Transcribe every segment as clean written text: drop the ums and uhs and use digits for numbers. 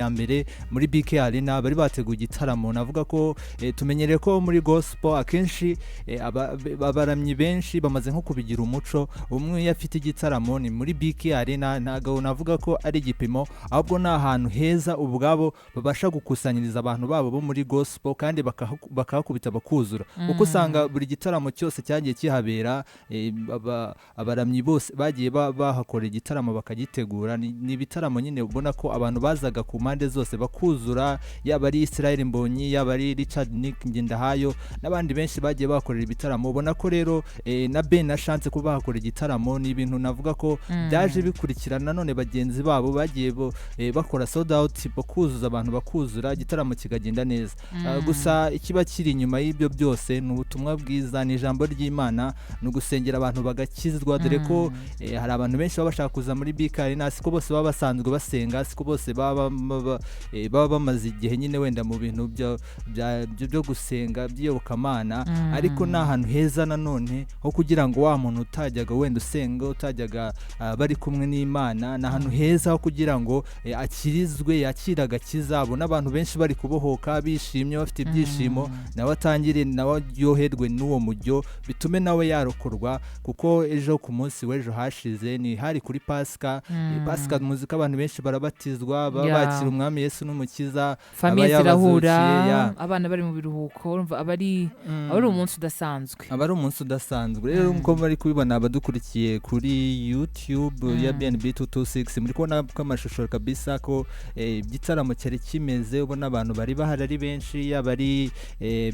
ya mbere muri BK Arena bari bateguye igitaramo. Navuga ko tumenyereye ko muri gospel akenshi abaramyi benshi bamaze nko kubigira umuco, umwe yafite igitaramo ni muri BK Arena. Ntago navuga ko ari igipimo, ahubwo ni ahantu heza ubwabo babasha gukusanyiriza abantu babo bo muri gospel kandi bakahakubita bakuzura, kuko usanga buri gitaramo cyose cyagiye kihabera abaramyi bose bagiye bahakora igitaramo bakagitegura. Ni ibitaramo nyine ubona ko abantu bazaga ku mpande zose bakuzura, yaba ari Israel Mbonyi, yaba ari Richard Nick Ngendahayo n'abandi benshi bagiye bakorera ibitaramo. Ubona ko rero na Ben na Chance kuba bakora igitaramo ni ibintu navuga ko byaje bikurikirana, none bagenzi babo bagiye bakora sold out, bakuzuza abantu bakuzura, igitaramo kikagenda neza. Gusa ikiba kiri inyuma y'ibyo byose ni ubutumwa bwiza, ni ijambo ry'Imana, ni ugusengera abantu bagakizwa, dore ko hari abantu benshi baba bashaka kuza muri bikari, siko bose baba basanzwe basenga, siko bose baba bamaze igihe nyine wenda mu bintu byo gusenga by'iyobokamana, ariko ni ahantu heza nanone ho kugira ngo wa muntu utajyaga wenda usenga, utajyaga bari kumwe n'Imana, ni ahantu heza ho kugira ngo akirizwe, yakira agakiza, abona abantu benshi bari kubohoka bishimye bafite ibyishimo, nawe atangire nawe yoherwe n'uwo mujyo, bitume nawe yarokorwa. Kuko ejo ku munsi w'ejo hashize ni hari kuri Pasika, Pasika muzika abantu benshi barabatizwa, bakira umwami Yesu n'umukiza, famiye zirahura, abana bari mu biruhuko, urumva abari umunsi udasanzwe, abari umunsi udasanzwe. Rero nko bari kubibona abadukurikiye kuri YouTube ya BNB 226, muri kubona ko amashusho kabisa ko igitaramo cyari kimeze, ubona abantu bari bahari ari benshi, yaba ari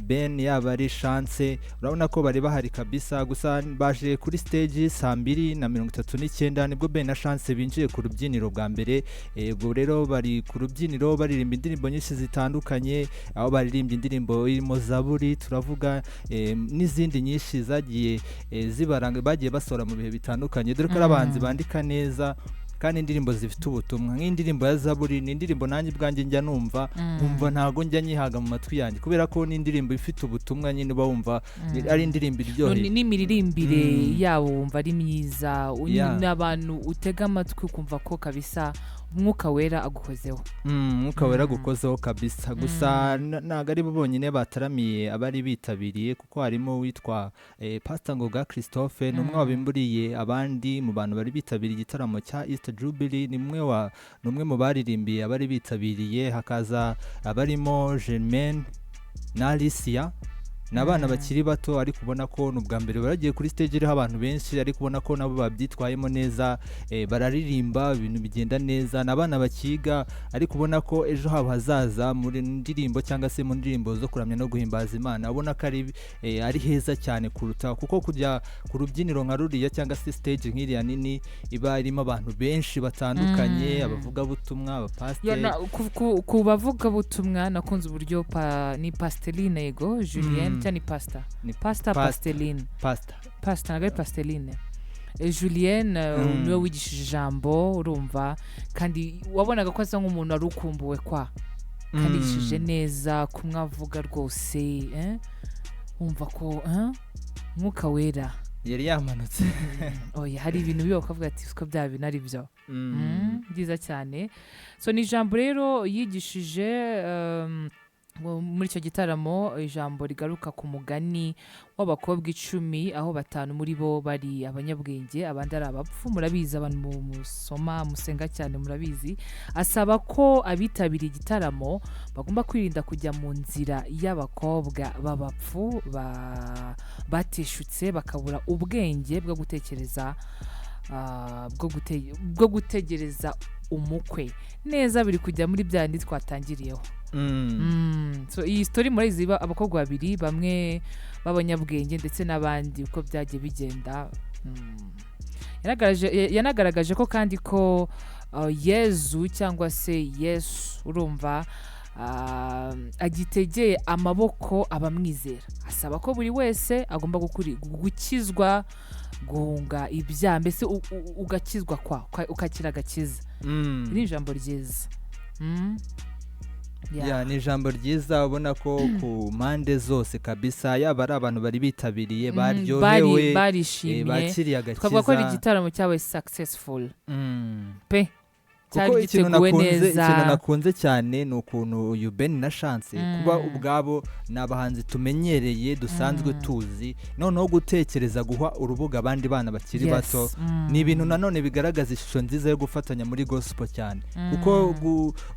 Ben, yaba ari Chance, urabona ko bari bahari kabisa. Gusa baje kuri stage 2:39 nibwo Ben na Chance binjiye ku rubyiniro bwa mbere. Ubwo rero bari ku rubyiniro baririmba indirimbo nyinshi zitandukanye, aho baririmbye indirimbo irimo Zaburi, turavuga n'izindi nyinshi zagiye zibaranga, bagiye basora mu bihe bitandukanye, dore ko abahanzi bandika neza kandi indirimbo zifite ubutumwa. Nk'indirimbo ya Zaburi ni indirimbo nanjye bwanjye njya numva ntago njya nyihaga mu matwi yanjye, kubera ko ni indirimbo ifite ubutumwa nyine uba wumva ari indirimbo iryoheye, n'imiririmbire yabo wumva ari myiza, n'abantu utega amatwi ukumva ko kabisa umwuka wera agukozeho, umwuka wera agukozeho kabisa. Gusa ntago ari bo bonyine bataramiye abari bitabiriye, kuko harimo witwa Pastor Ngoga Christophe, n'umwe wabimburiye abandi mu bantu bari bitabiriye igitaramo cya Easter Jubilee, ni umwe mu baririmbiye abari bitabiriye. Hakaza abarimo Germaine na Alicia, n'abana bakiri bato, ariko ubona ko n'ubwa mbere baragiye kuri stage iriho abantu benshi, ariko ubona ko nabo babyitwayemo neza, bararirimba ibintu bigenda neza. N'abana bakiga, ariko ubona ko ejo habo hazaza muri ndirimbo cyangwa se mu ndirimbo zo kuramya no guhimbaza Imana, ubona ko ari heza cyane kuruta, kuko kujya ku rubyiniro nka ruriya cyangwa se stage nk'iriya nini iba irimo abantu benshi batandukanye, abavuga butumwa, abapasiteri. Ku bavuga butumwa nakunze uburyo ni Pasteline, yego Julien cyane Pasteline nagari Pasteline Julien niwe wigishije ijambo, urumva, kandi wabonaga ko asa nk'umuntu wari ukumbuwe kandi yigishije neza, kumwavuga rwose, wumva ko mwuka wera yari yamanutse. Hari ibintu biba ukavuga ati siko bya bintu ari byo byiza cyane. So ni ijambo rero yigishije muri icyo gitaramo, ijambo rigaruka ku mugani w'abakobwa 10, aho 5 muri bo bari abanyabwenge, abandi ari abapfu. Murabizi abantu musoma musenga cyane, murabizi. Asaba ko abitabiriye igitaramo bagomba kwirinda kujya mu nzira y'abakobwa b'abapfu bateshutse, bakabura ubwenge bwo gutekereza, bwo gutegereza umukwe neza. Biri kujya muri byandi twatangiriyeho. So iyi story murayizi, abakobwa 2, bamwe b'abanyabwenge ndetse n'abandi, uko byagiye bigenda. Yanagaragaje ko kandi ko Yezu cyangwa se Yesu, urumva, agitegeye amaboko abamwizera. Asaba ko buri wese agomba gukizwa, guhunga ibyaha, mbese ugakizwa ukakira agakiza. Ni ijambo ryiza. Ni ijambo ryiza, ubona ko ku mpande zose kabisa, yaba ari abantu bari bitabiriye, baryohewe, barishimye, bakiriye agakiza, twavuga ko ari igitaramo cyabaye successful pe. kuko ikintu neza nakunze cyane ni ukuntu uyu Ben na Chance kuba ubwabo ni abahanzi tumenyereye dusanzwe tuzi noneho gutekereza guha urubuga abandi bana bakiri bato ni ibintu nanone bigaragaza ishusho nziza yo gufatanya muri gospel cyane kuko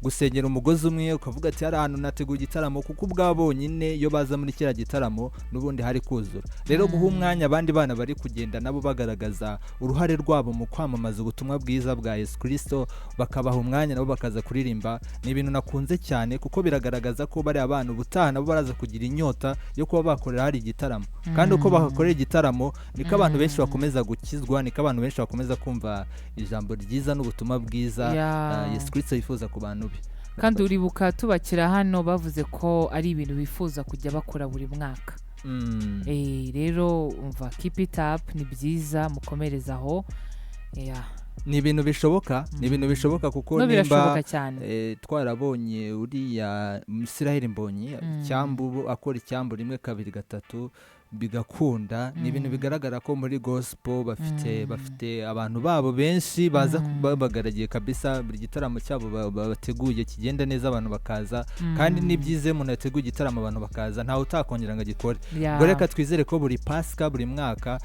gusengera umugozi umwe ukavuga ati hari ahantu nateguye igitaramo kuko ubwabo nyine iyo baza muri kiriya gitaramo n'ubundi hari kuzura rero guha umwanya abandi bana bari kugenda nabo bagaragaza uruhare rwabo mu kwamamaza ubutumwa bwiza bwa Yesu Kristo bakabaha umwanya nabo bakaza kuririmba ni ibintu nakunze cyane kuko biragaragaza ko bari abantu ubutaha nabo baraza kugira inyota yo kuba bakorera hari igitaramo kandi uko bakorera igitaramo niko abantu benshi bakomeza gukizwa niko abantu benshi bakomeza kumva ijambo ryiza n'ubutumwa bwiza Yesu Kristo yifuza ku bantu be kandi uribuka tubakira hano bavuze ko ari ibintu bifuza kujya bakora buri mwaka rero umva keep it up ni byiza mukomereza aho ni ibintu bishoboka kuko nimba twarabonye uriya Israel Mbonyi icyambu akora icyambu rimwe kabiri gatatu bigakunda ni ibintu bigaragara ko muri gospel bafite abantu babo benshi baza babagaragiye kabisa buri gitaramo cyabo bateguye kigenda neza abantu bakaza kandi nibyize umuntu yateguye igitaramo abantu bakaza ntawe utakongera ngo agikore ubwo reka twizere ko buri Pasika buri mwaka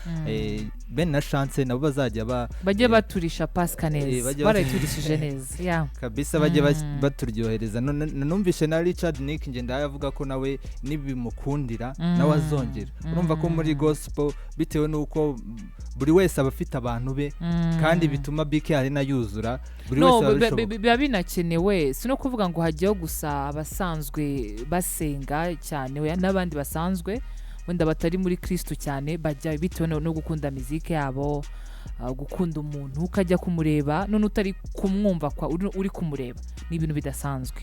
Ben na Chance nabo bazajya bajye baturisha Pasika neza barayiturishije neza kabisa bajye baturyohereza numvishe na Richard Nick ngenda yavuga ko nawe nibimukundira nawe azongera urumva ko muri gospel bitewe nuko buri wese aba afite abantu be kandi bituma BK Arena yuzura buri wese biba binakenewe si no kuvuga ngo hajyaho gusa abasanzwe basenga cyane n'abandi basanzwe wenda batari muri Kristo cyane bajya bitewe no gukunda muziki yabo gukunda umuntu ukajya kumureba none utari kumwumva kwa uri kumureba ni ibintu bidasanzwe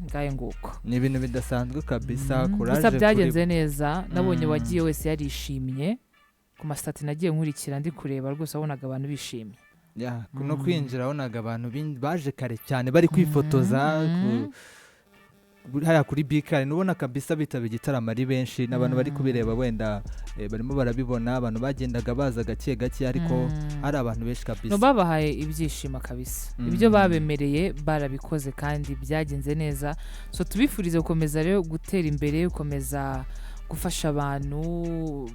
ngaye nguko ni ibintu bidasanzwe kabisa gusa byagenze neza nabonye wagiye wese yarishimye ku masitati nagiye nkurikira ndi kureba rwose wabonaga abantu bishimye no kwinjira wabonaga abantu baje kare cyane bari kwifotoza hariya kuri bikari nubona kabisa bitaba igitaramo ari benshi n'abantu bari kubireba wenda barimo barabibona abantu bagendaga baza gake gake ariko hari abantu benshi kabisa babahaye ibyishimo kabisa ibyo babemereye barabikoze kandi byagenze neza so tubifurize gukomeza rero gutera imbere gukomeza gufasha abantu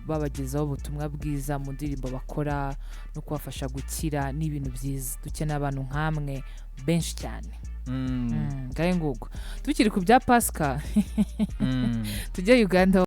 babagezaho ubutumwa bwiza mu ndirimbo bakora no kubafasha gukira n'ibintu byiza dukeneye abantu nk'amwe benshi cyane ngahe nguko tukiri ku bya Pasika tujye Uganda